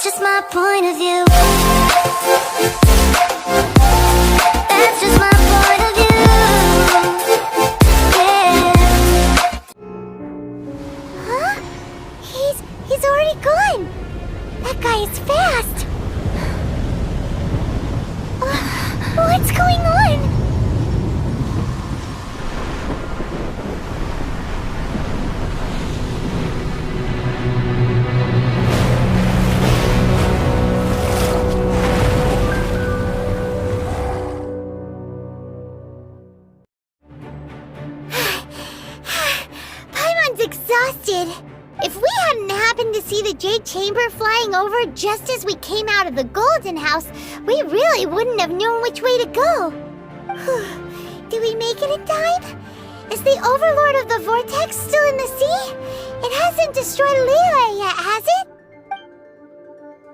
That's just my point of view. That's just my point of view. Yeah. Huh? He's already gone. That guy is fast. What's going on? Exhausted. If we hadn't happened to see the Jade Chamber flying over just as we came out of the Golden House, we really wouldn't have known which way to go. Did we make it in time? Is the Overlord of the Vortex still in the sea? It hasn't destroyed Liyue yet, has it?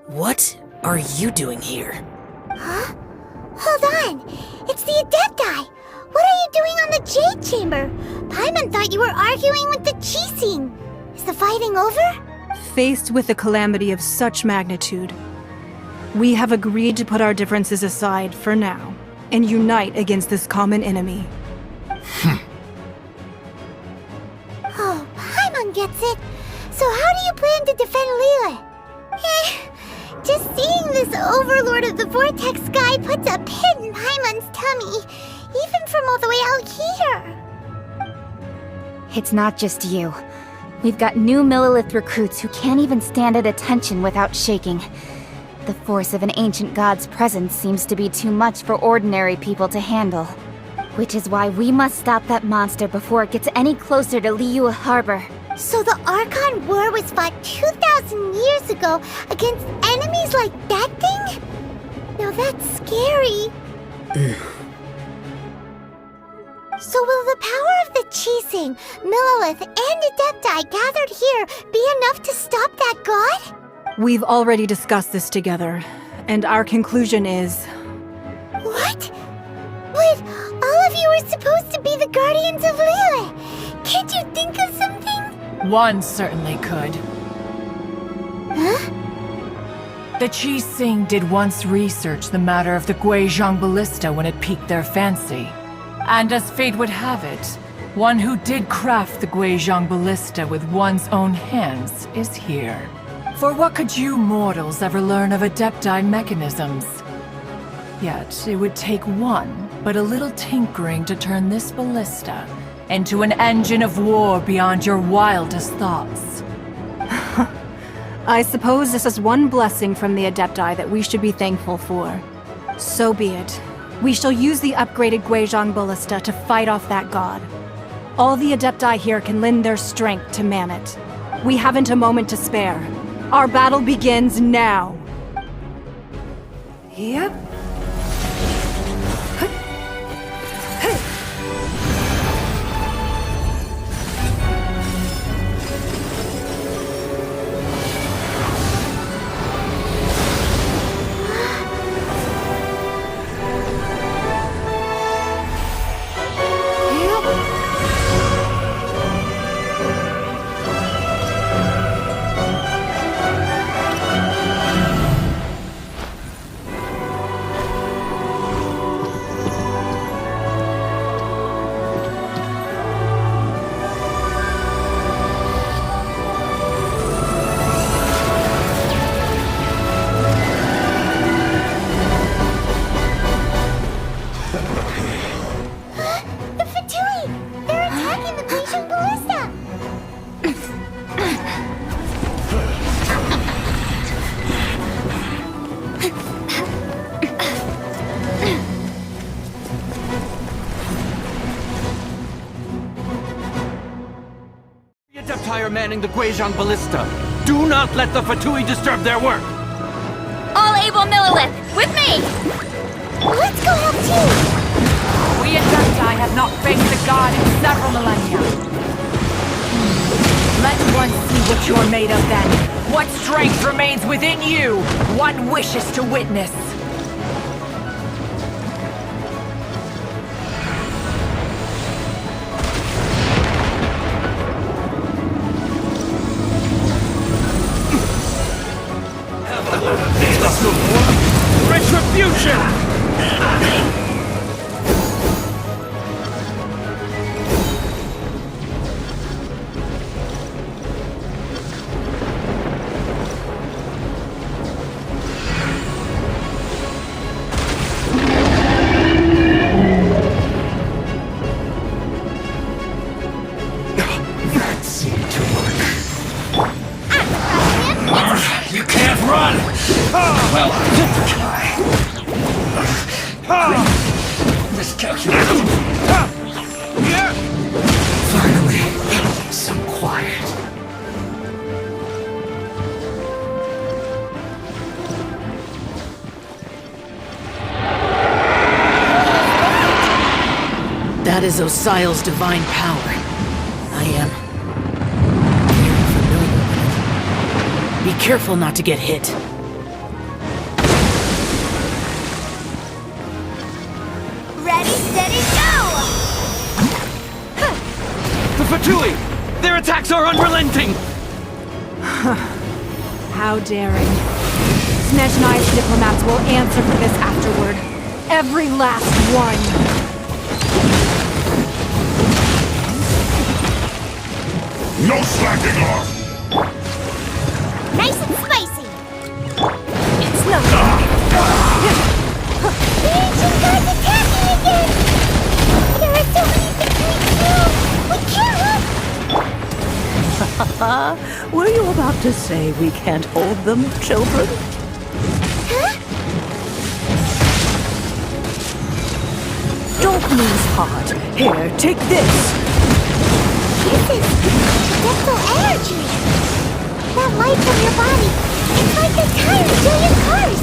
What are you doing here? Huh? Hold on. It's the Adepti. What are you doing on the Jade Chamber? Paimon thought you were arguing with the Qixing. Is the fighting over? Faced with a calamity of such magnitude, we have agreed to put our differences aside for now and unite against this common enemy. Oh, Paimon gets it. So how do you plan to defend Liyue? Just seeing this Overlord of the Vortex guy puts a pit in Paimon's tummy. Even from all the way out here. It's not just you. We've got new Millilith recruits who can't even stand at attention without shaking. The force of an ancient god's presence seems to be too much for ordinary people to handle. Which is why we must stop that monster before it gets any closer to Liyue Harbor. So the Archon War was fought 2,000 years ago against enemies like that thing? Now that's scary. So will the power of the Qixing, Millilith, and Adepti gathered here be enough to stop that god? We've already discussed this together, and our conclusion is... What? But all of you are supposed to be the guardians of Liyue. Can't you think of something? One certainly could. Huh? The Qixing did once research the matter of the Guizhong Ballista when it piqued their fancy. And as fate would have it, one who did craft the Guizhong Ballista with one's own hands is here. For what could you mortals ever learn of Adepti mechanisms? Yet, it would take one, but a little tinkering to turn this ballista into an engine of war beyond your wildest thoughts. I suppose this is one blessing from the Adepti that we should be thankful for. So be it. We shall use the upgraded Guizhong Ballista to fight off that god. All the Adepti here can lend their strength to man it. We haven't a moment to spare. Our battle begins now. Yep. Manning the Guizhong Ballista. Do not let the Fatui disturb their work! All able Millilith, with me! Let's go help too! We Adepti have not faced the god in several millennia. Let one see what you're made of then. What strength remains within you? One wishes to witness. Retribution! That seemed to work. You can't run! Well, try. Miscalculated. Finally, some quiet. That is Osial's divine power. I am very familiar with it. Be careful not to get hit. Ready, steady, go! The Fatui! Their attacks are unrelenting! How daring. Snezhnai's diplomats will answer for this afterward. Every last one. No slacking off! Nice and spicy! It's no The ancient god's attacking again! There are so many things we can do! We can't! Were you about to say we can't hold them, children? Huh? Don't lose heart. Here, take this. This is dental energy! That light from your body, it's like the time until your cars!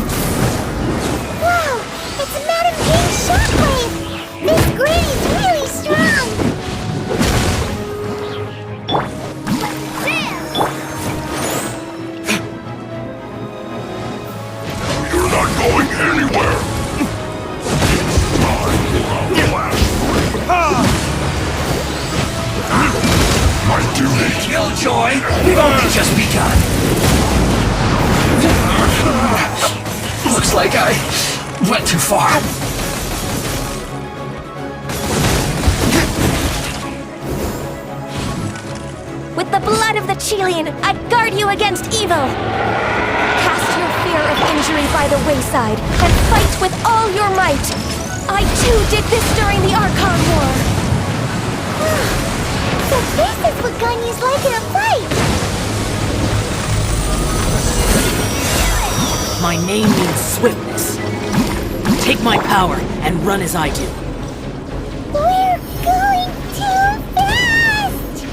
Wow! It's Madame King's shockwave! This granny's really strong! You're not going anywhere! My duty! Killjoy, we've only just begun. Looks like I went too far. With the blood of the Chilean, I guard you against evil! Cast your fear of injury by the wayside, and fight with all your might! I too did this during the Archon War! So this is what Ganya's like in a fight! My name means swiftness. Take my power and run as I do. We're going too fast!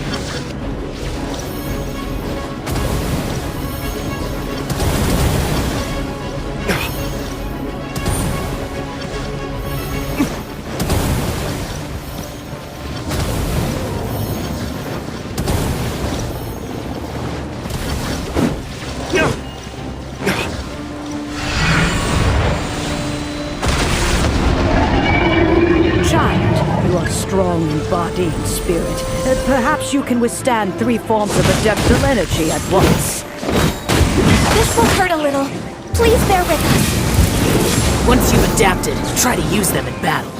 Child, you are strong in body and spirit. Perhaps you can withstand 3 forms of adeptal energy at once. This will hurt a little. Please bear with us. Once you've adapted, try to use them in battle.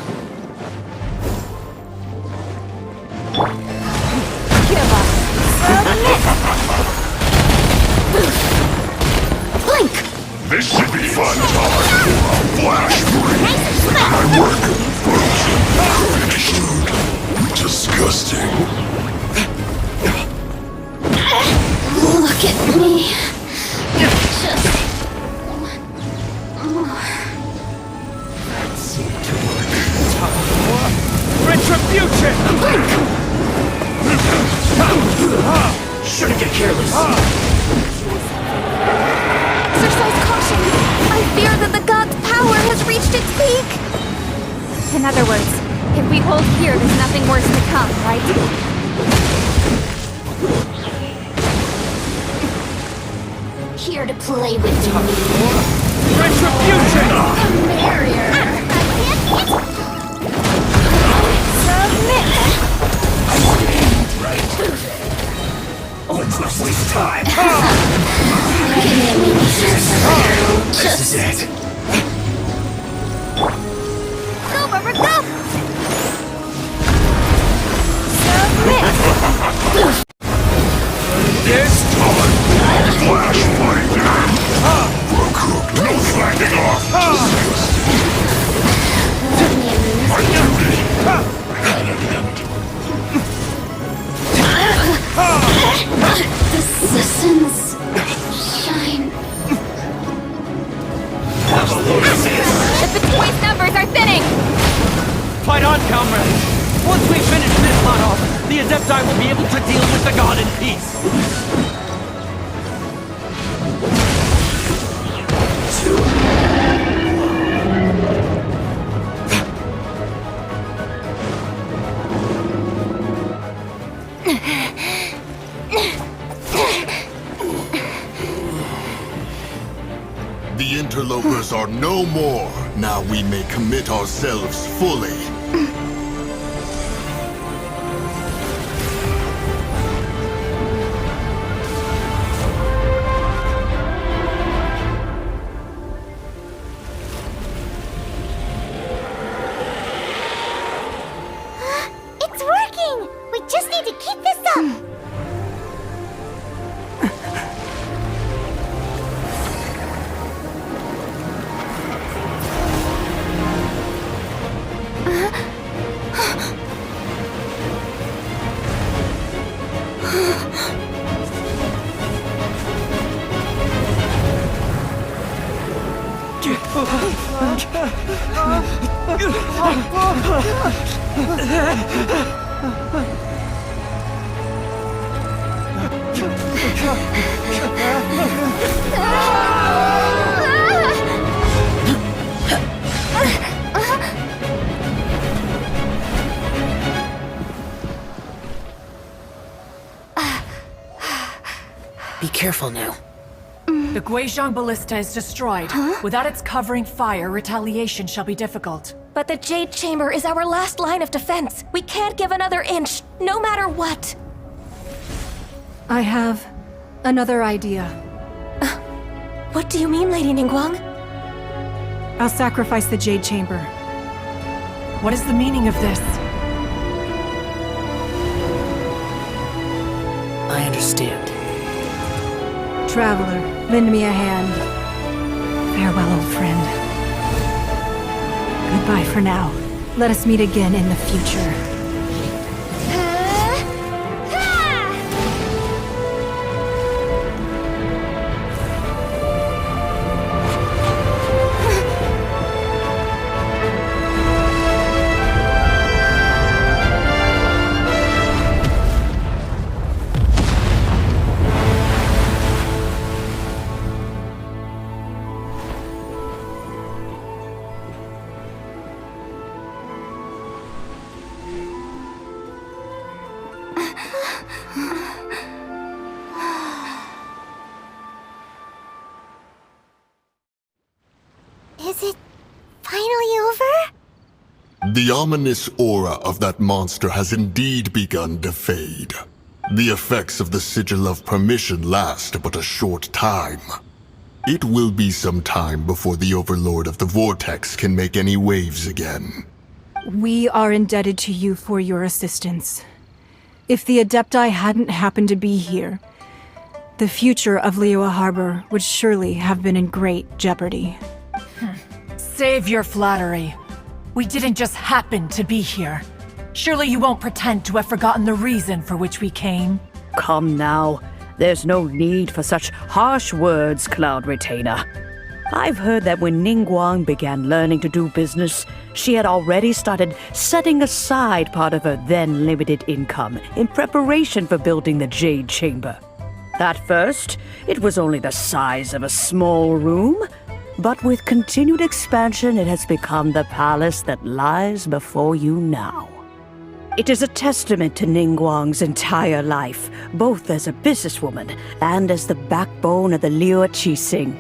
Give us. Blink! This should be fun time for a flash break! Nice and swift! I work frozen, finished. Disgusting. Look at me. Just... That seemed to work. Retribution! Shouldn't get careless. Exercise caution! I fear that the god's power has reached its peak! In other words, if we hold here, there's nothing worse to come, right? Here to play with me. Retribution! Barrier! Oh, let's not waste time. Look at me. This is it. Go, Rubber, go! This time! Flashlight! Recruit, no slacking off! My duty! At an end. The sun's shine. The between numbers are thinning! Fight on, comrades! Once we finish this lot off, the Adepti will be able to deal with the god in peace! The interlopers are no more. Now we may commit ourselves fully. It's working! We just need to keep this up! Be careful now. The Guizhong Ballista is destroyed. Without its covering fire, retaliation shall be difficult. But the Jade Chamber is our last line of defense. We can't give another inch, no matter what. I have another idea. What do you mean, Lady Ningguang? I'll sacrifice the Jade Chamber. What is the meaning of this? I understand. Traveler, lend me a hand. Farewell, old friend. Goodbye for now. Let us meet again in the future. Is it finally over? The ominous aura of that monster has indeed begun to fade. The effects of the Sigil of Permission last but a short time. It will be some time before the Overlord of the Vortex can make any waves again. We are indebted to you for your assistance. If the Adepti hadn't happened to be here, the future of Liyue Harbor would surely have been in great jeopardy. Save your flattery. We didn't just happen to be here. Surely you won't pretend to have forgotten the reason for which we came. Come now. There's no need for such harsh words, Cloud Retainer. I've heard that when Ningguang began learning to do business, she had already started setting aside part of her then limited income in preparation for building the Jade Chamber. At first, it was only the size of a small room, but with continued expansion, it has become the palace that lies before you now. It is a testament to Ningguang's entire life, both as a businesswoman and as the backbone of the Liyue Qixing.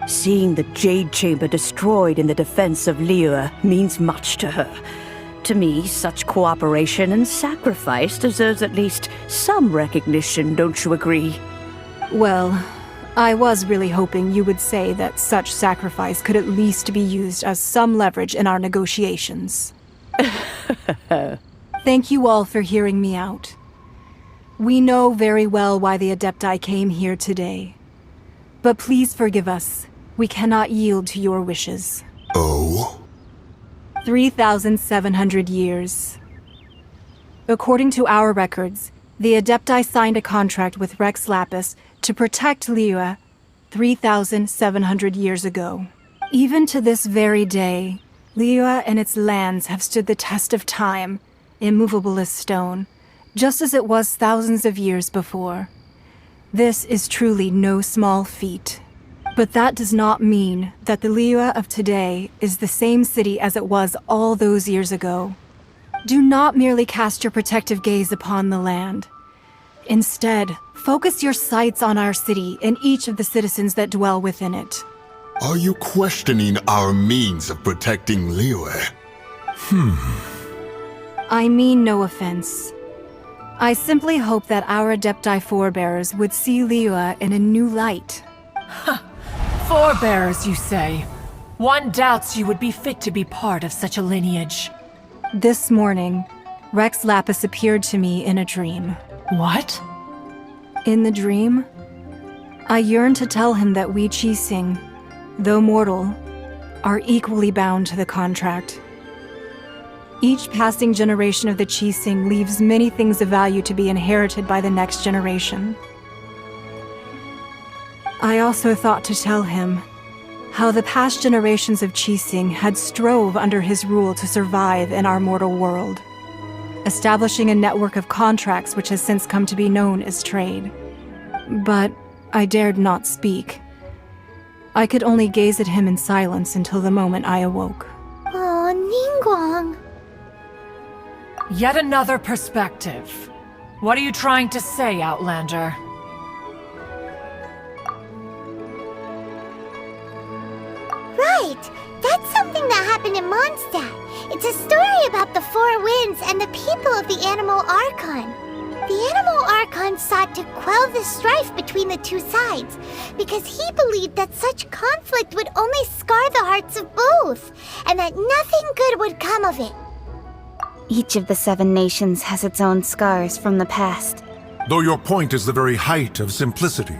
Seeing the Jade Chamber destroyed in the defense of Liyue means much to her. To me, such cooperation and sacrifice deserves at least some recognition, don't you agree? Well, I was really hoping you would say that such sacrifice could at least be used as some leverage in our negotiations. Thank you all for hearing me out. We know very well why the Adepti came here today. But please forgive us. We cannot yield to your wishes. Oh? 3,700 years. According to our records, the Adepti signed a contract with Rex Lapis to protect Liyue 3,700 years ago. Even to this very day, Liyue and its lands have stood the test of time, immovable as stone, just as it was thousands of years before. This is truly no small feat. But that does not mean that the Liyue of today is the same city as it was all those years ago. Do not merely cast your protective gaze upon the land. Instead, focus your sights on our city and each of the citizens that dwell within it. Are you questioning our means of protecting Liyue? I mean no offense. I simply hope that our Adepti forebears would see Liyue in a new light. Forebearers, you say? One doubts you would be fit to be part of such a lineage. This morning, Rex Lapis appeared to me in a dream. What? In the dream, I yearned to tell him that we Qixing, though mortal, are equally bound to the contract. Each passing generation of the Qixing leaves many things of value to be inherited by the next generation. I also thought to tell him how the past generations of Qixing had strove under his rule to survive in our mortal world, establishing a network of contracts which has since come to be known as trade. But I dared not speak. I could only gaze at him in silence until the moment I awoke. Oh, Ningguang. Yet another perspective. What are you trying to say, Outlander? Right! That's something that happened in Mondstadt. It's a story about the Four Winds and the people of the Animal Archon. The Animal Archon sought to quell the strife between the two sides, because he believed that such conflict would only scar the hearts of both, and that nothing good would come of it. Each of the 7 nations has its own scars from the past. Though your point is the very height of simplicity.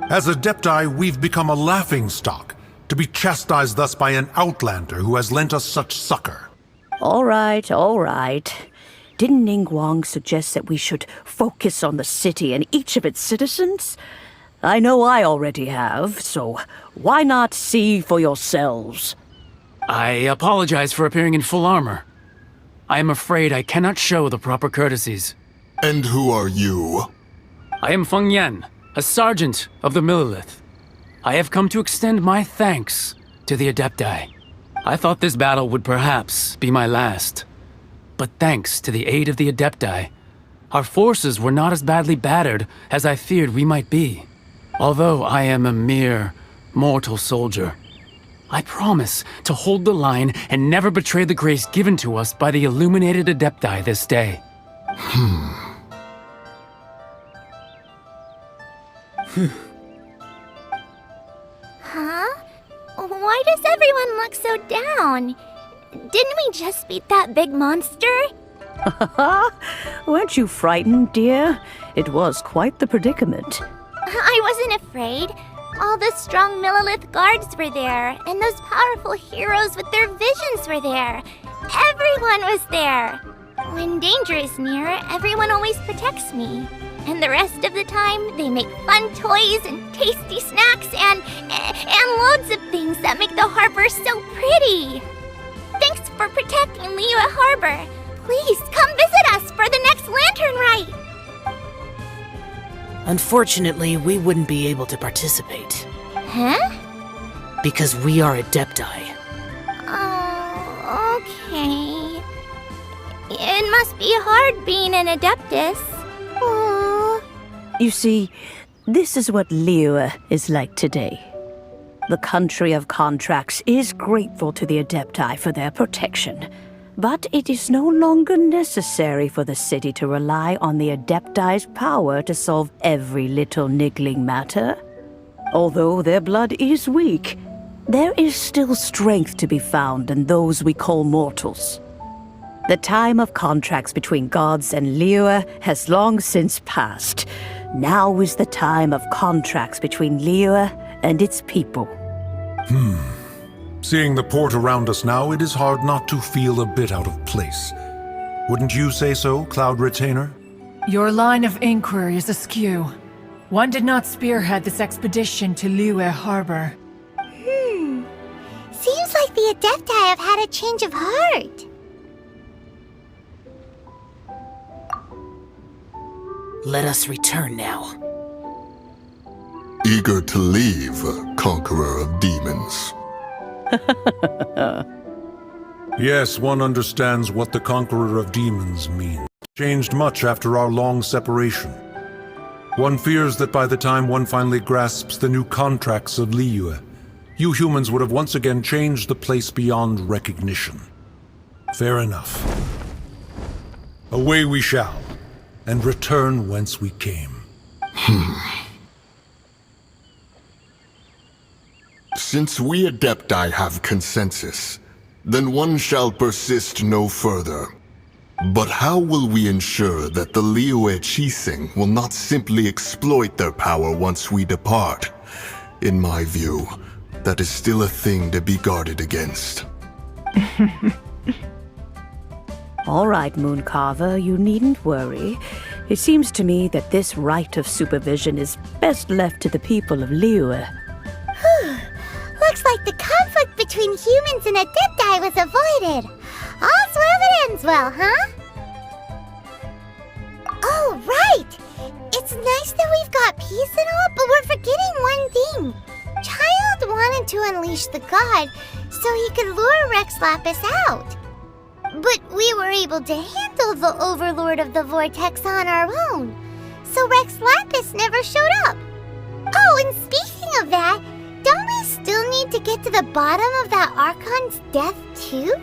As Adepti, we've become a laughingstock, to be chastised thus by an outlander who has lent us such succor. All right, all right. Didn't Ningguang suggest that we should focus on the city and each of its citizens? I know I already have, so why not see for yourselves? I apologize for appearing in full armor. I am afraid I cannot show the proper courtesies. And who are you? I am Feng Yan, a sergeant of the Millilith. I have come to extend my thanks to the Adepti. I thought this battle would perhaps be my last. But thanks to the aid of the Adepti, our forces were not as badly battered as I feared we might be. Although I am a mere mortal soldier, I promise to hold the line and never betray the grace given to us by the illuminated Adepti this day. Huh? Why does everyone look so down? Didn't we just beat that big monster? Weren't you frightened, dear? It was quite the predicament. I wasn't afraid. All the strong Millilith guards were there, and those powerful heroes with their visions were there. Everyone was there. When danger is near, everyone always protects me. And the rest of the time, they make fun toys and tasty snacks and loads of things that make the harbor so pretty. Thanks for protecting Liyue Harbor. Please come visit us for the next lantern rite. Unfortunately, we wouldn't be able to participate. Huh? Because we are Adepti. Oh, okay. It must be hard being an Adeptus. Aww. You see, this is what Liyue is like today. The country of contracts is grateful to the Adepti for their protection. But it is no longer necessary for the city to rely on the Adepti's power to solve every little niggling matter. Although their blood is weak, there is still strength to be found in those we call mortals. The time of contracts between gods and Liyue has long since passed. Now is the time of contracts between Liyue and its people. Seeing the port around us now, it is hard not to feel a bit out of place. Wouldn't you say so, Cloud Retainer? Your line of inquiry is askew. One did not spearhead this expedition to Liyue Harbor. Seems like the Adepti have had a change of heart. Let us return now. Eager to leave, Conqueror of Demons. Yes, one understands what the Conqueror of Demons means. Changed much after our long separation. One fears that by the time one finally grasps the new contracts of Liyue, you humans would have once again changed the place beyond recognition. Fair enough. Away we shall, and return whence we came. Since we Adepti have consensus, then one shall persist no further. But how will we ensure that the Liyue Qixing will not simply exploit their power once we depart? In my view, that is still a thing to be guarded against. All right, Mooncarver, you needn't worry. It seems to me that this right of supervision is best left to the people of Liyue. Looks like the conflict between humans and Adepti was avoided. All's well that ends well, huh? Oh, right! It's nice that we've got peace and all, but we're forgetting one thing. Child wanted to unleash the god so he could lure Rex Lapis out. But we were able to handle the Overlord of the Vortex on our own, so Rex Lapis never showed up. Oh, and speaking of that, don't we still need to get to the bottom of that Archon's death, too?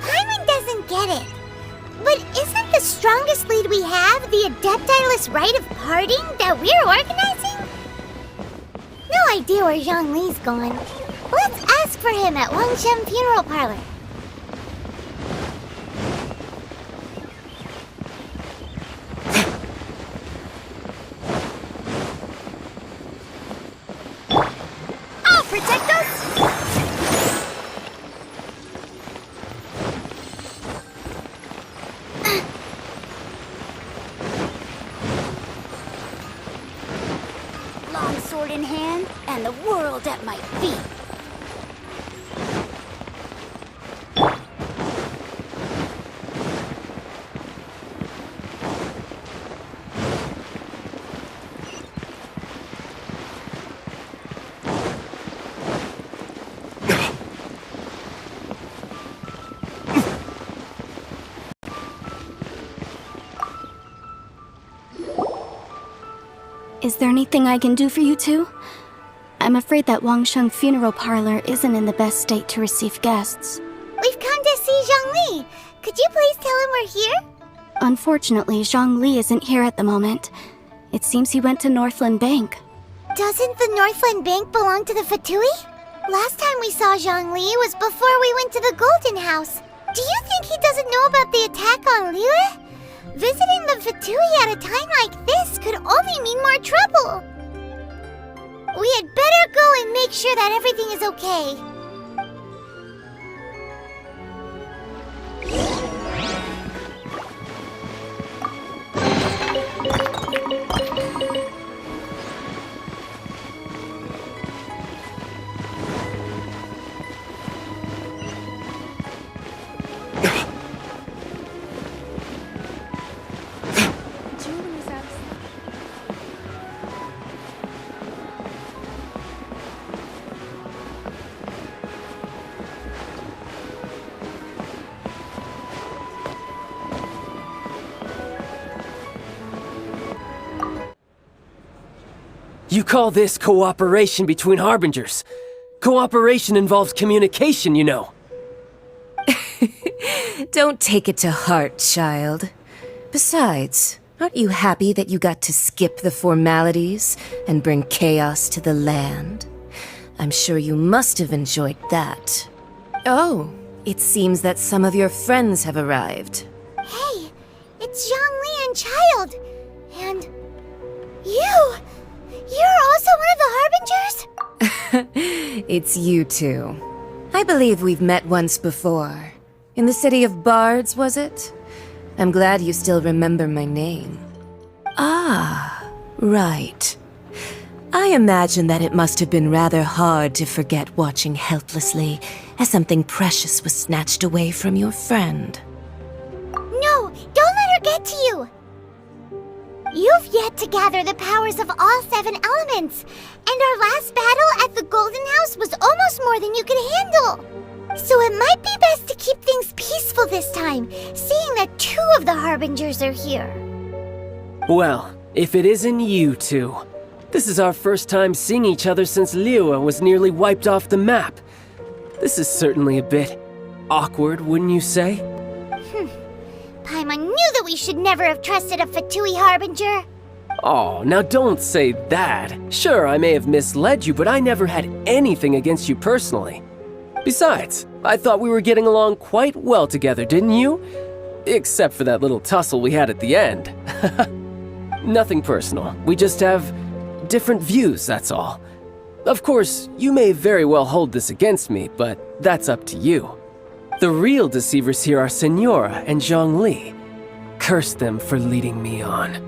Hyman doesn't get it. But isn't the strongest lead we have the Adepti-less rite of parting that we're organizing? No idea where Zhongli's gone. Let's ask for him at Wangshen Funeral Parlor. I'll protect us! Long sword in hand, and the world at my feet. Is there anything I can do for you two? I'm afraid that Wangsheng Funeral Parlor isn't in the best state to receive guests. We've come to see Zhongli. Could you please tell him we're here? Unfortunately, Zhongli isn't here at the moment. It seems he went to Northland Bank. Doesn't the Northland Bank belong to the Fatui? Last time we saw Zhongli was before we went to the Golden House. Do you think he doesn't know about the attack on Liyue? Visiting the Fatui at a time like this could only mean more trouble. We had better go and make sure that everything is okay. You call this cooperation between Harbingers? Cooperation involves communication, you know. Don't take it to heart, child. Besides, Aren't you happy that you got to skip the formalities and bring chaos to the land? I'm sure you must have enjoyed that. Oh, it seems that some of your friends have arrived. Hey, it's Zhongli and Child. And you! You're also one of the Harbingers? It's you two. I believe we've met once before. In the City of Bards, was it? I'm glad you still remember my name. Ah, right. I imagine that it must have been rather hard to forget watching helplessly as something precious was snatched away from your friend. No, don't let her get to you! You've yet to gather the powers of all 7 elements, and our last battle at the Golden House was almost more than you could handle. So it might be best to keep things peaceful this time, seeing that 2 of the Harbingers are here. Well, if it isn't you two. This is our first time seeing each other since Liyue was nearly wiped off the map. This is certainly a bit awkward, wouldn't you say? Paimon knew that we should never have trusted a Fatui Harbinger. Oh, now don't say that. Sure, I may have misled you, but I never had anything against you personally. Besides, I thought we were getting along quite well together, didn't you? Except for that little tussle we had at the end. Nothing personal. We just have different views, that's all. Of course, you may very well hold this against me, but that's up to you. The real deceivers here are Senora and Zhongli. Curse them for leading me on.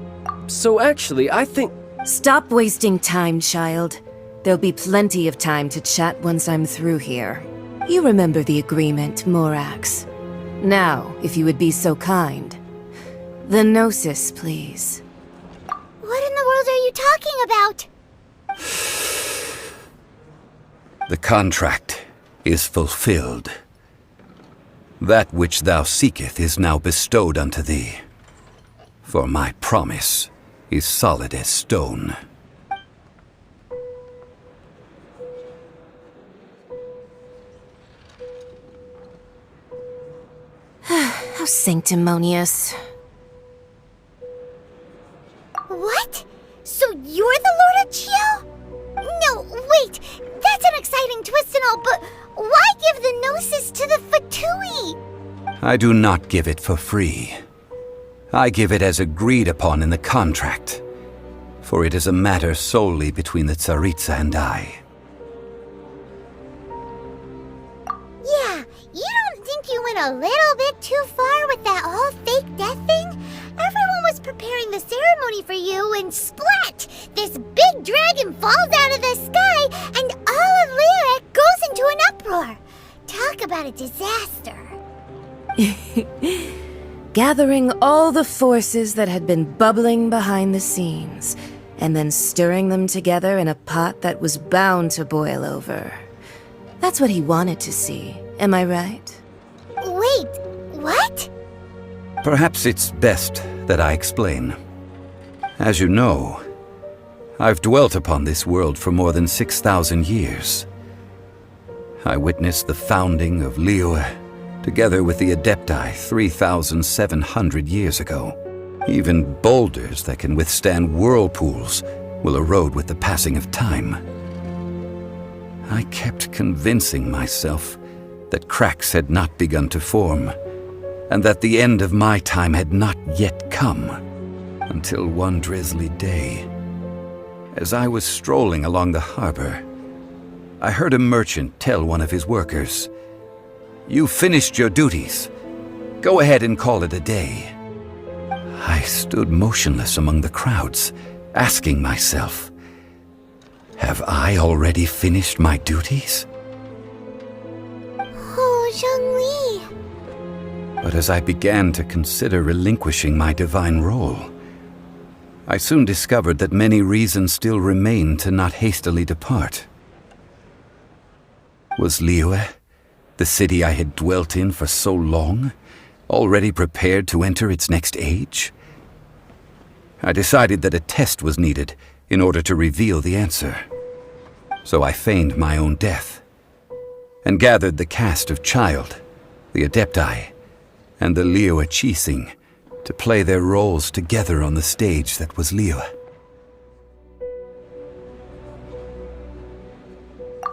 So actually, I think... Stop wasting time, child. There'll be plenty of time to chat once I'm through here. You remember the agreement, Morax. Now, if you would be so kind. The Gnosis, please. What in the world are you talking about? The contract is fulfilled. That which thou seeketh is now bestowed unto thee. For my promise is solid as stone. How sanctimonious. What? So you're the Lord of Chio? No, wait! That's an exciting twist and all, but why give the Gnosis to the Fatui? I do not give it for free. I give it as agreed upon in the contract, for it is a matter solely between the Tsaritsa and I. Yeah, you don't think you went a little bit too far with that whole fake death thing? Everyone was preparing the ceremony for you and splat! This big dragon falls out of the sky and all of Liyue goes into an uproar. Talk about a disaster. Gathering all the forces that had been bubbling behind the scenes, and then stirring them together in a pot that was bound to boil over. That's what he wanted to see, am I right? Wait, what? Perhaps it's best that I explain. As you know, I've dwelt upon this world for more than 6,000 years. I witnessed the founding of Liyue, together with the Adepti 3,700 years ago. Even boulders that can withstand whirlpools will erode with the passing of time. I kept convincing myself that cracks had not begun to form, and that the end of my time had not yet come, until one drizzly day, as I was strolling along the harbor, I heard a merchant tell one of his workers, "You finished your duties. Go ahead and call it a day." I stood motionless among the crowds, asking myself, have I already finished my duties? Oh, Zhongli. But as I began to consider relinquishing my divine role, I soon discovered that many reasons still remained to not hastily depart. Was Liyue, the city I had dwelt in for so long, already prepared to enter its next age? I decided that a test was needed in order to reveal the answer. So I feigned my own death, and gathered the cast of Child, the Adepti, and the Liyue Qixing to play their roles together on the stage that was Liyue.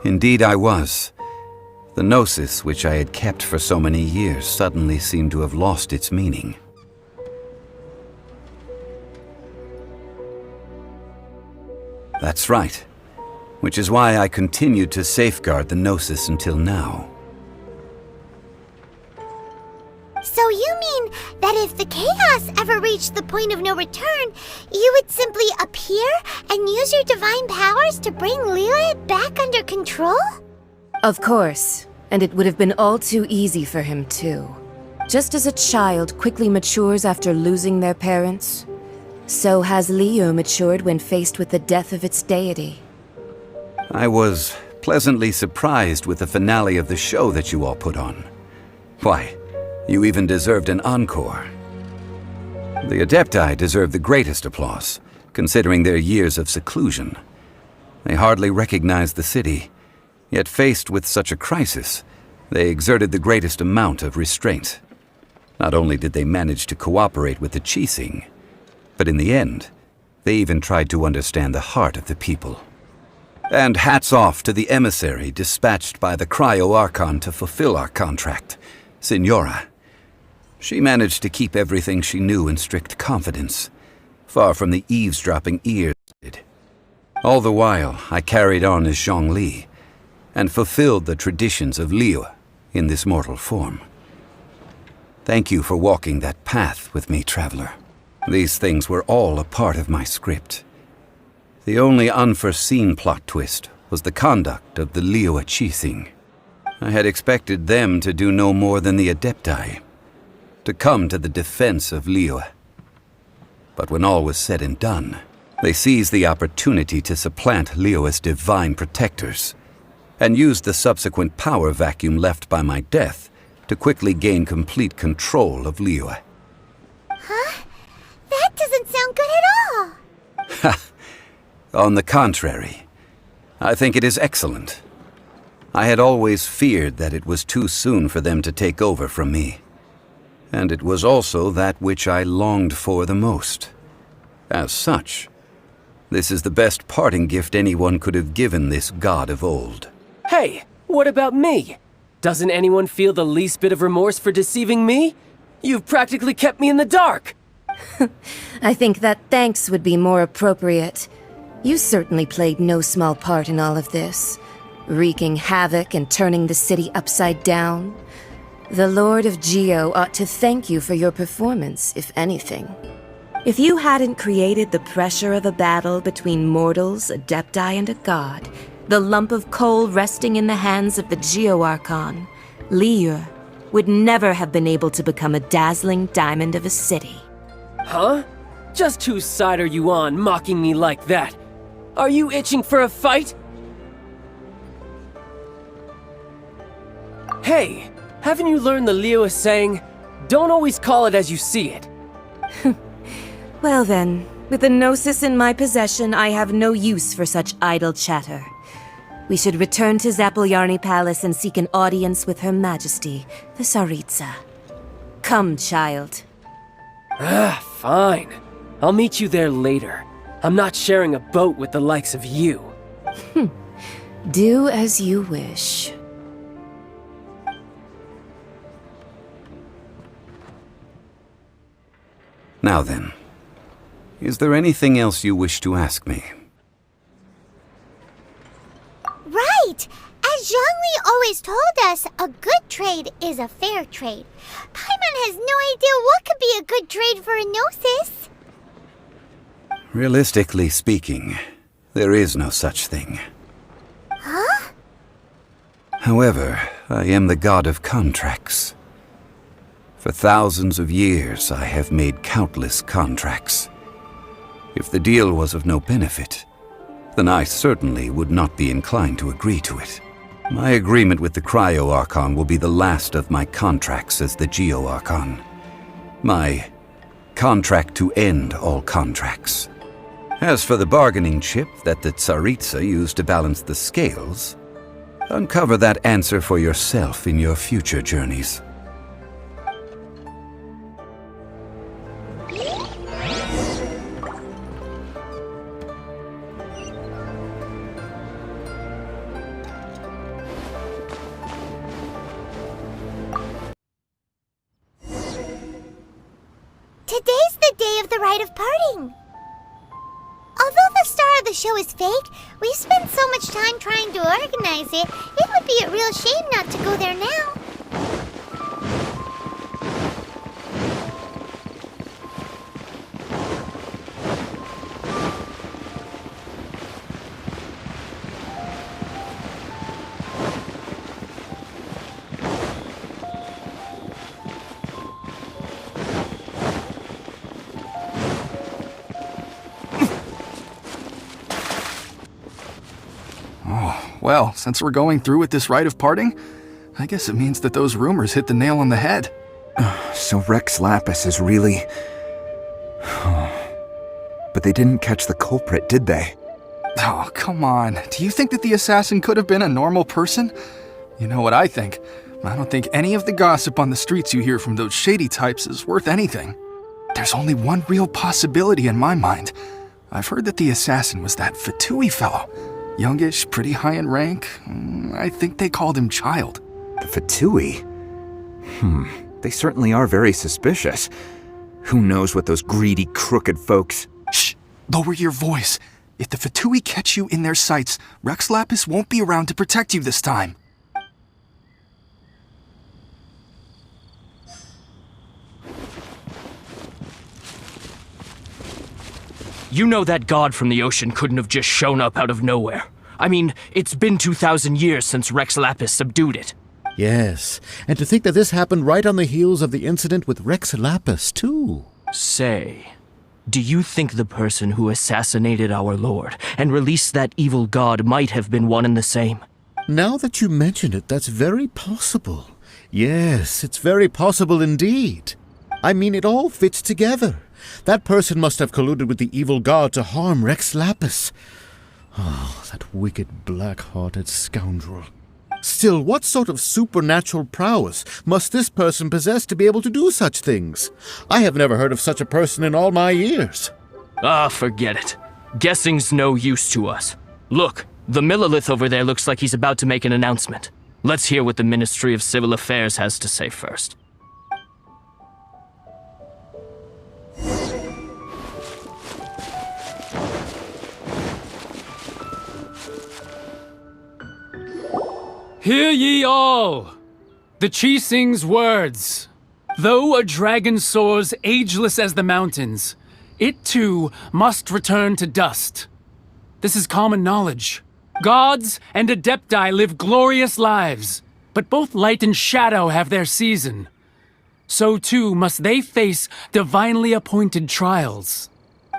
Indeed I was. The gnosis which I had kept for so many years suddenly seemed to have lost its meaning. That's right. Which is why I continued to safeguard the gnosis until now. So you mean that if the chaos ever reached the point of no return, you would simply appear and use your divine powers to bring Liyue back under control? Of course, and it would have been all too easy for him too. Just as a child quickly matures after losing their parents, so has Liyue matured when faced with the death of its deity. I was pleasantly surprised with the finale of the show that you all put on. Why, you even deserved an encore. The Adepti deserve the greatest applause, considering their years of seclusion. They hardly recognized the city, yet faced with such a crisis, they exerted the greatest amount of restraint. Not only did they manage to cooperate with the Qixing, but in the end, they even tried to understand the heart of the people. And hats off to the emissary dispatched by the Cryo-Archon to fulfill our contract, Signora. She managed to keep everything she knew in strict confidence, far from the eavesdropping ears did. All the while, I carried on as Zhongli, and fulfilled the traditions of Liyue in this mortal form. Thank you for walking that path with me, traveler. These things were all a part of my script. The only unforeseen plot twist was the conduct of the Liyue Qixing. I had expected them to do no more than the Adepti, to come to the defense of Liyue. But when all was said and done, they seized the opportunity to supplant Liyue's divine protectors, and used the subsequent power vacuum left by my death to quickly gain complete control of Liyue. Huh? That doesn't sound good at all! Ha! On the contrary, I think it is excellent. I had always feared that it was too soon for them to take over from me. And it was also that which I longed for the most. As such, this is the best parting gift anyone could have given this god of old. Hey, what about me? Doesn't anyone feel the least bit of remorse for deceiving me? You've practically kept me in the dark! I think that thanks would be more appropriate. You certainly played no small part in all of this, wreaking havoc and turning the city upside down. The Lord of Geo ought to thank you for your performance, if anything. If you hadn't created the pressure of a battle between mortals, Adepti, and a god, the lump of coal resting in the hands of the Geo-Archon, Liyue would never have been able to become a dazzling diamond of a city. Huh? Just whose side are you on, mocking me like that? Are you itching for a fight? Hey, haven't you learned the Liyue saying, don't always call it as you see it? Well then, with the Gnosis in my possession, I have no use for such idle chatter. We should return to Zapoljarny Palace and seek an audience with Her Majesty, the Tsaritsa. Come, child. Fine. I'll meet you there later. I'm not sharing a boat with the likes of you. Do as you wish. Now then, is there anything else you wish to ask me? Right! As Zhongli always told us, a good trade is a fair trade. Paimon has no idea what could be a good trade for a Gnosis. Realistically speaking, there is no such thing. Huh? However, I am the god of contracts. For thousands of years, I have made countless contracts. If the deal was of no benefit, then I certainly would not be inclined to agree to it. My agreement with the Cryo-Archon will be the last of my contracts as the Geo-Archon. My contract to end all contracts. As for the bargaining chip that the Tsaritsa used to balance the scales, uncover that answer for yourself in your future journeys. today's the day of the rite of parting. Although the star of the show is fake, we've spent so much time trying to organize it, it would be a real shame not to go there now. Well, since we're going through with this rite of parting, I guess it means that those rumors hit the nail on the head. So Rex Lapis is really... But they didn't catch the culprit, did they? Oh, come on. Do you think that the assassin could have been a normal person? You know what I think. I don't think any of the gossip on the streets you hear from those shady types is worth anything. There's only one real possibility in my mind. I've heard that the assassin was that Fatui fellow. Youngish, pretty high in rank. I think they called him Child. The Fatui? They certainly are very suspicious. Who knows what those greedy, crooked folks... Shh! Lower your voice. If the Fatui catch you in their sights, Rex Lapis won't be around to protect you this time. You know that god from the ocean couldn't have just shown up out of nowhere. I mean, it's been 2,000 years since Rex Lapis subdued it. Yes, and to think that this happened right on the heels of the incident with Rex Lapis, too. Say, do you think the person who assassinated our lord and released that evil god might have been one and the same? Now that you mention it, that's very possible. Yes, it's very possible indeed. I mean, it all fits together. That person must have colluded with the evil god to harm Rex Lapis. Oh, that wicked, black-hearted scoundrel. Still, what sort of supernatural prowess must this person possess to be able to do such things? I have never heard of such a person in all my years. Ah, forget it. Guessing's no use to us. Look, the Millilith over there looks like he's about to make an announcement. Let's hear what the Ministry of Civil Affairs has to say first. Hear ye all! The Qixing's words. Though a dragon soars ageless as the mountains, it too must return to dust. This is common knowledge. Gods and Adepti live glorious lives, but both light and shadow have their season. So too must they face divinely appointed trials.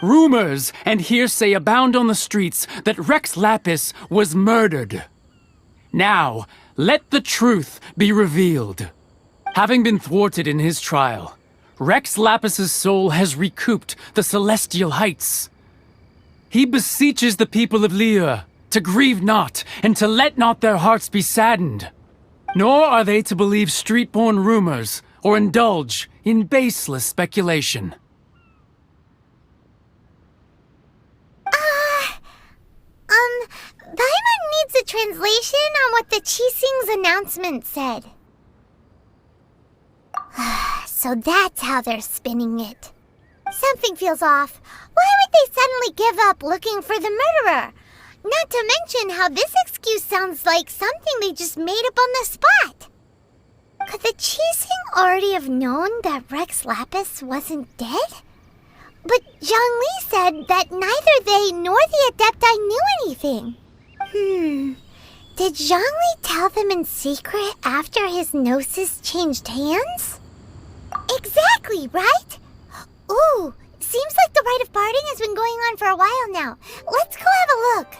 Rumors and hearsay abound on the streets that Rex Lapis was murdered. Now, let the truth be revealed. Having been thwarted in his trial, Rex Lapis's soul has recouped the celestial heights. He beseeches the people of Liyue to grieve not and to let not their hearts be saddened. Nor are they to believe street-born rumors or indulge in baseless speculation. Paimon needs a translation on what the Qixing's announcement said. So that's how they're spinning it. Something feels off. Why would they suddenly give up looking for the murderer? Not to mention how this excuse sounds like something they just made up on the spot. Could the Qixing already have known that Rex Lapis wasn't dead? But Zhongli said that neither they nor the Adepti knew anything. Did Zhongli tell them in secret after his gnosis changed hands? Exactly, right? Ooh, seems like the rite of parting has been going on for a while now. Let's go have a look.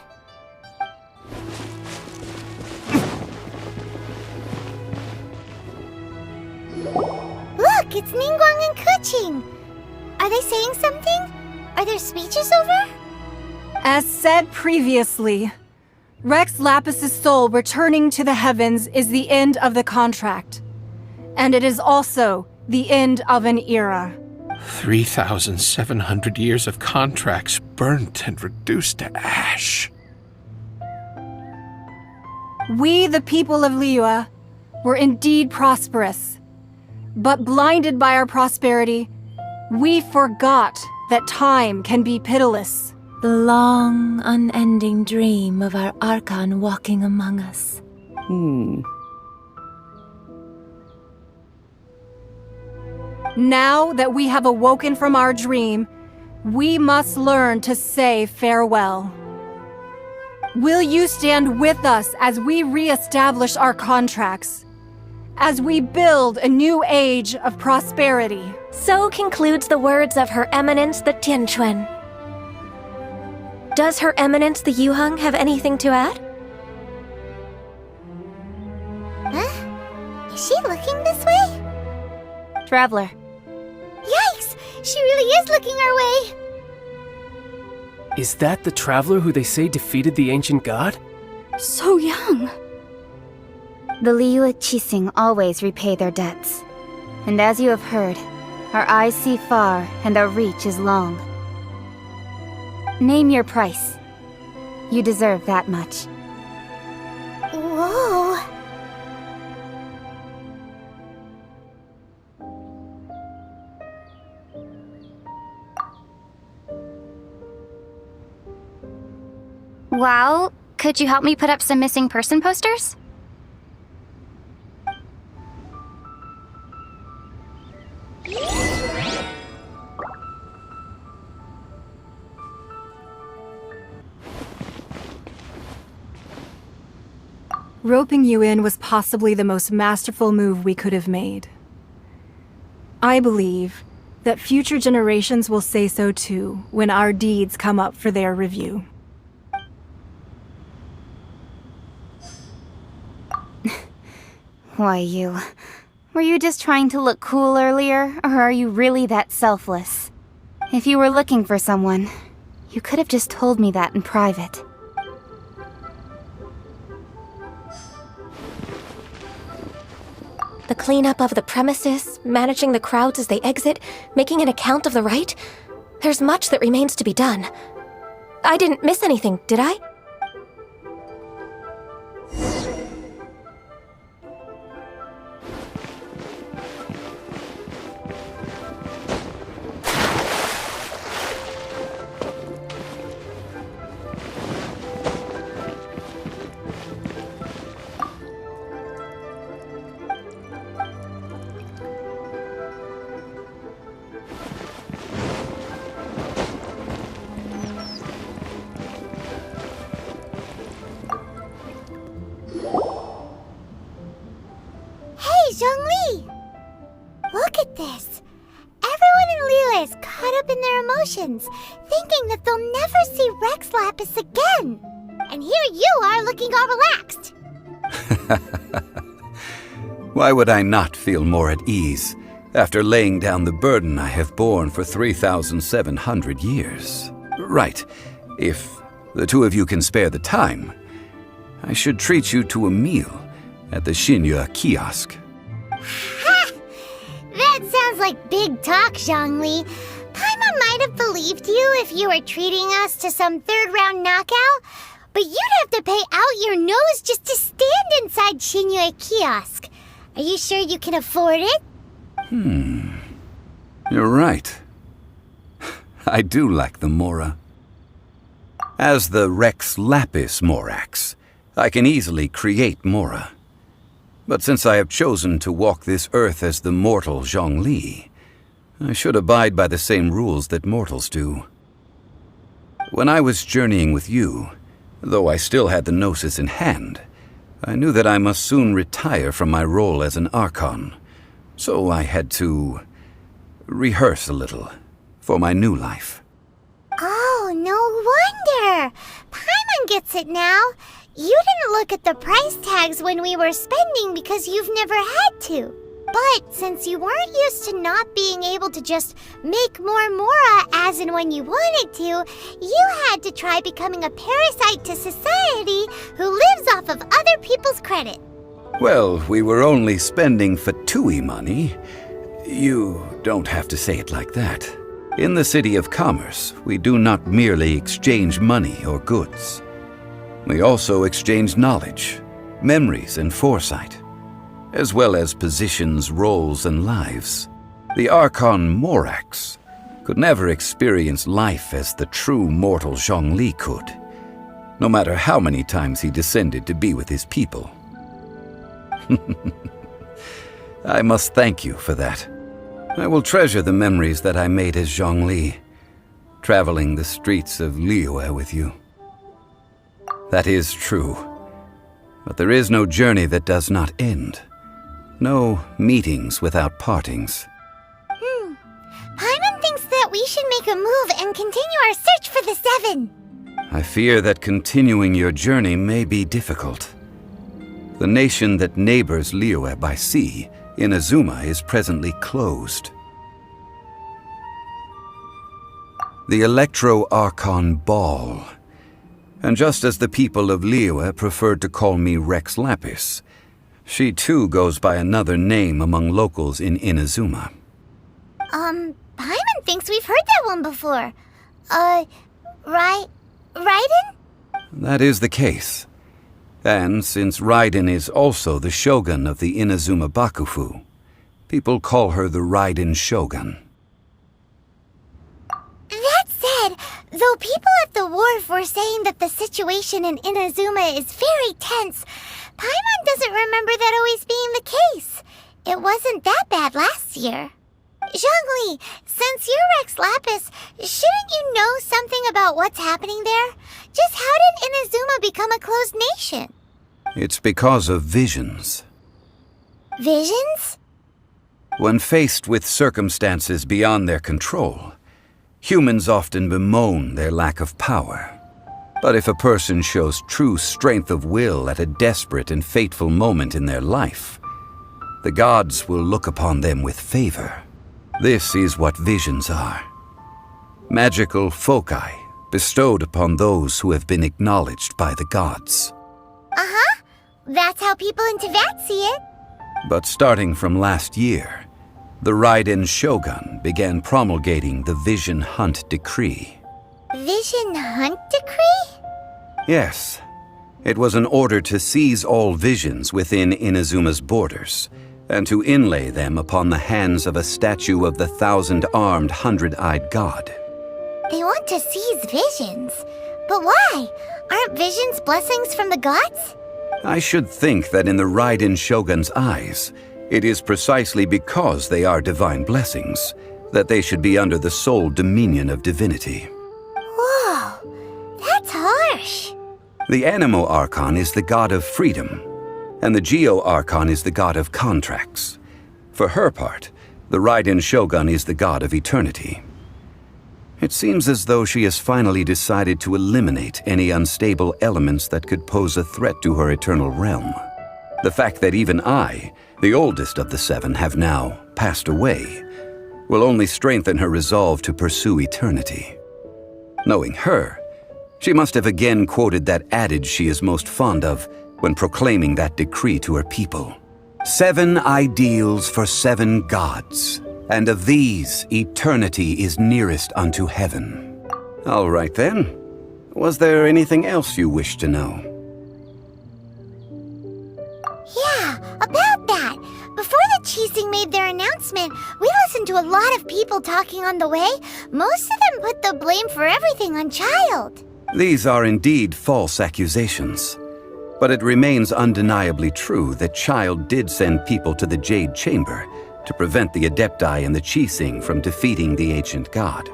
Look, it's Ningguang and Keqing. Are they saying something? Are their speeches over? As said previously, Rex Lapis's soul returning to the heavens is the end of the contract. And it is also the end of an era. 3,700 years of contracts burnt and reduced to ash. We, the people of Liyue, were indeed prosperous. But blinded by our prosperity, We forgot that time can be pitiless. The long, unending dream of our Archon walking among us. Now that we have awoken from our dream, we must learn to say farewell. Will you stand with us as we re-establish our contracts? As we build a new age of prosperity? So concludes the words of Her Eminence the Tianquan. Does Her Eminence the Yuheng have anything to add? Huh? Is she looking this way? Traveler. Yikes! She really is looking our way! Is that the traveler who they say defeated the ancient god? So young. The Liyue Qixing always repay their debts. And as you have heard, our eyes see far and our reach is long. Name your price. You deserve that much. Whoa! Well, could you help me put up some missing person posters? Roping you in was possibly the most masterful move we could have made. I believe that future generations will say so too when our deeds come up for their review. Why, you... Were you just trying to look cool earlier, or are you really that selfless? If you were looking for someone, you could have just told me that in private. The cleanup of the premises, managing the crowds as they exit, making an account of the rite? There's much that remains to be done. I didn't miss anything, did I? Zhongli! Look at this! Everyone in Liyue is caught up in their emotions, thinking that they'll never see Rex Lapis again. And here you are looking all relaxed. Why would I not feel more at ease after laying down the burden I have borne for 3,700 years? Right. If the two of you can spare the time, I should treat you to a meal at the Xinyue kiosk. Ha! That sounds like big talk, Zhongli. Paimon might have believed you if you were treating us to some third-round knockout, but you'd have to pay out your nose just to stand inside Xinyue kiosk. Are you sure you can afford it? You're right. I do lack the Mora. As the Rex Lapis Morax, I can easily create Mora. But since I have chosen to walk this earth as the mortal Zhongli, I should abide by the same rules that mortals do. When I was journeying with you, though I still had the Gnosis in hand, I knew that I must soon retire from my role as an Archon, so I had to rehearse a little for my new life. Oh, no wonder! Paimon gets it now. You didn't look at the price tags when we were spending because you've never had to. But since you weren't used to not being able to just make more Mora as and when you wanted to, you had to try becoming a parasite to society who lives off of other people's credit. Well, we were only spending Fatui money. You don't have to say it like that. In the City of Commerce, we do not merely exchange money or goods. We also exchange knowledge, memories, and foresight, as well as positions, roles, and lives. The Archon Morax could never experience life as the true mortal Zhongli could, no matter how many times he descended to be with his people. I must thank you for that. I will treasure the memories that I made as Zhongli, traveling the streets of Liyue with you. That is true, but there is no journey that does not end. No meetings without partings. Paimon thinks that we should make a move and continue our search for the Seven. I fear that continuing your journey may be difficult. The nation that neighbors Liyue by sea, Inazuma, is presently closed. The Electro-Archon Ball. And just as the people of Liyue preferred to call me Rex Lapis, she too goes by another name among locals in Inazuma. Paimon thinks we've heard that one before. Raiden? That is the case. And since Raiden is also the shogun of the Inazuma Bakufu, people call her the Raiden Shogun. That said, though people at the wharf were saying that the situation in Inazuma is very tense, Paimon doesn't remember that always being the case. It wasn't that bad last year. Zhongli, since you're Rex Lapis, shouldn't you know something about what's happening there? Just how did Inazuma become a closed nation? It's because of visions. Visions? When faced with circumstances beyond their control, humans often bemoan their lack of power. But if a person shows true strength of will at a desperate and fateful moment in their life, the gods will look upon them with favor. This is what visions are. Magical foci bestowed upon those who have been acknowledged by the gods. Uh-huh. That's how people in Teyvat see it. But starting from last year, the Raiden Shogun began promulgating the Vision Hunt Decree. Vision Hunt Decree? Yes. It was an order to seize all visions within Inazuma's borders, and to inlay them upon the hands of a statue of the 1,000-armed, 100-eyed god. They want to seize visions. But why? Aren't visions blessings from the gods? I should think that in the Raiden Shogun's eyes, it is precisely because they are divine blessings that they should be under the sole dominion of divinity. Whoa, that's harsh. The Animo Archon is the god of freedom, and the Geo Archon is the god of contracts. For her part, the Raiden Shogun is the god of eternity. It seems as though she has finally decided to eliminate any unstable elements that could pose a threat to her eternal realm. The fact that even I, the oldest of the seven, have now passed away, will only strengthen her resolve to pursue eternity. Knowing her, she must have again quoted that adage she is most fond of when proclaiming that decree to her people. 7 ideals for 7 gods, and of these, eternity is nearest unto heaven. All right then. Was there anything else you wished to know? Yeah, about that. Before the Qixing made their announcement, we listened to a lot of people talking on the way. Most of them put the blame for everything on Child. These are indeed false accusations. But it remains undeniably true that Child did send people to the Jade Chamber to prevent the Adepti and the Qixing from defeating the ancient god.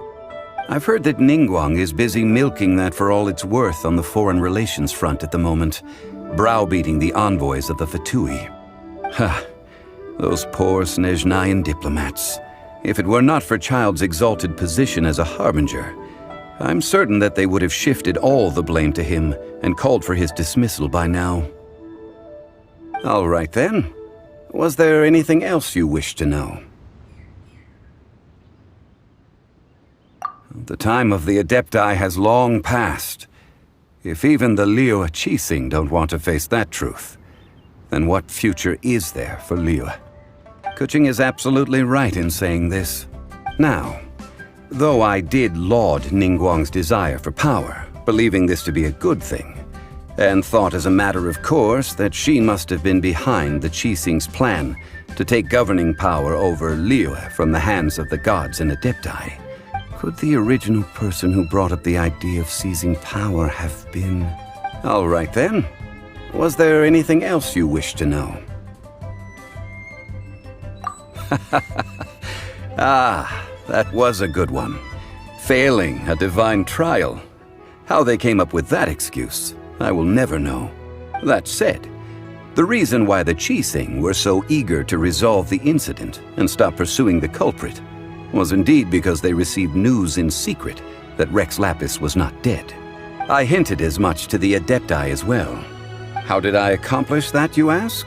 I've heard that Ningguang is busy milking that for all it's worth on the foreign relations front at the moment, browbeating the envoys of the Fatui. Ha! Those poor Snezhnayan diplomats. If it were not for Child's exalted position as a harbinger, I'm certain that they would have shifted all the blame to him and called for his dismissal by now. All right then. Was there anything else you wished to know? The time of the Adepti has long passed. If even the Liyue Qixing don't want to face that truth, then what future is there for Liyue? Kuching is absolutely right in saying this. Now, though I did laud Ningguang's desire for power, believing this to be a good thing, and thought as a matter of course that she must have been behind the Qixing's plan to take governing power over Liyue from the hands of the gods and Adepti. Could the original person who brought up the idea of seizing power have been... All right then. Was there anything else you wished to know? Ah, that was a good one. Failing a divine trial. How they came up with that excuse, I will never know. That said, the reason why the Qixing were so eager to resolve the incident and stop pursuing the culprit was indeed because they received news in secret that Rex Lapis was not dead. I hinted as much to the Adepti as well. How did I accomplish that, you ask?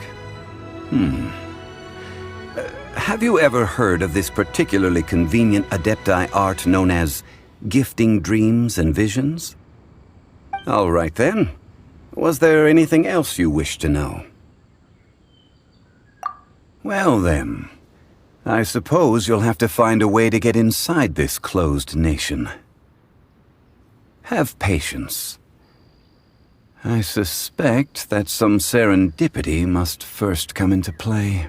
Have you ever heard of this particularly convenient Adepti art known as gifting dreams and visions? All right then. Was there anything else you wished to know? Well then, I suppose you'll have to find a way to get inside this closed nation. Have patience. I suspect that some serendipity must first come into play.